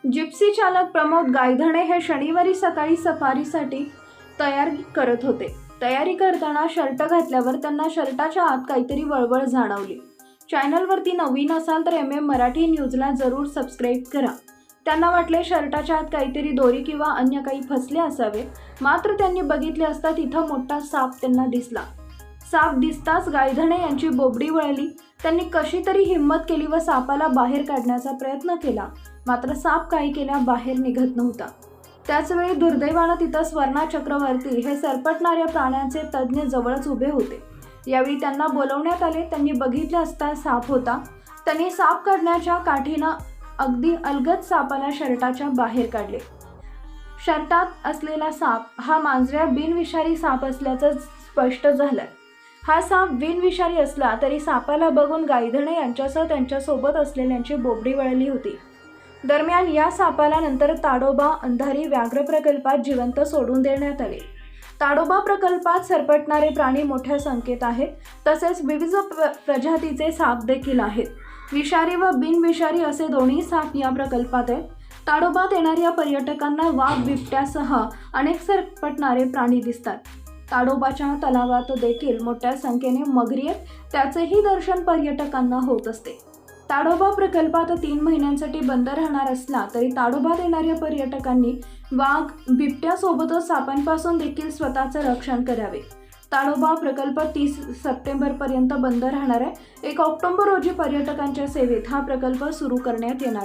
Gypsy चालक प्रमोद गायधणे हे शनिवारी सकाळी सफारीसाठी तयारी करत होते. तयारी करताना शर्ट घातल्यावर त्यांना शर्टाच्या आत काहीतरी वळवळ जाणवली. चॅनलवरती नवीन असाल तर मराठी न्यूजला जरूर सबस्क्राईब करा. त्यांना वाटले शर्टाच्या आत काहीतरी दोरी किंवा अन्य काही फसले असावे. मात्र त्यांनी बघितले असता तिथं मोठा साप त्यांना दिसला. साप दिसताच गायधणे यांची बोबडी वळली. त्यांनी कशी तरी हिम्मत केली व सापाला बाहेर काढण्याचा प्रयत्न केला. मात्र साप काही केल्या बाहेर निघत नव्हता. त्याचवेळी दुर्दैवानं तिथं स्वर्णा चक्रवर्ती हे सरपटणाऱ्या प्राण्यांचे तज्ज्ञ जवळच उभे होते. यावेळी त्यांना बोलवण्यात आले. त्यांनी बघितले असता साप होता. त्यांनी साप काढण्याच्या काठीनं अगदी अलगद सापाला शर्टाच्या बाहेर काढले. शर्टात असलेला साप हा मांजऱ्या बिनविषारी साप असल्याचं स्पष्ट झालं. हा साप बिनविषारी असला तरी सापाला बघून गायधणे यांच्यासह त्यांच्यासोबत असलेल्यांची बोबडी वळली होती. दरम्यान या सापाला नंतर ताडोबा अंधारी व्याघ्र प्रकल्पात जिवंत सोडून देण्यात आले. ताडोबा प्रकल्पात सरपटणारे प्राणी मोठ्या संख्येत आहेत. तसेच विविध प्रजातीचे साप देखील आहेत. विषारी व बिनविषारी असे दोन्ही साप या प्रकल्पात आहेत. ताडोबात येणाऱ्या पर्यटकांना वाघ, बिबट्यासह अनेक सरपटणारे प्राणी दिसतात. ताडोबाच्या तलावात देखील मोठ्या संख्येने मगरी आहेत. त्याचेही दर्शन पर्यटकांना होत असते. ताडोबा प्रकल्पात 3 महिन्यांसाठी बंद राहणार असला तरी ताडोबात येणाऱ्या पर्यटकांनी वाघ, बिबट्यासोबतच सापांपासून देखील स्वतःचं रक्षण करावे. ताडोबा प्रकल्प 30 सप्टेंबरपर्यंत बंद राहणार आहे. 1 ऑक्टोबर रोजी पर्यटकांच्या सेवेत हा प्रकल्प सुरू करण्यात येणार.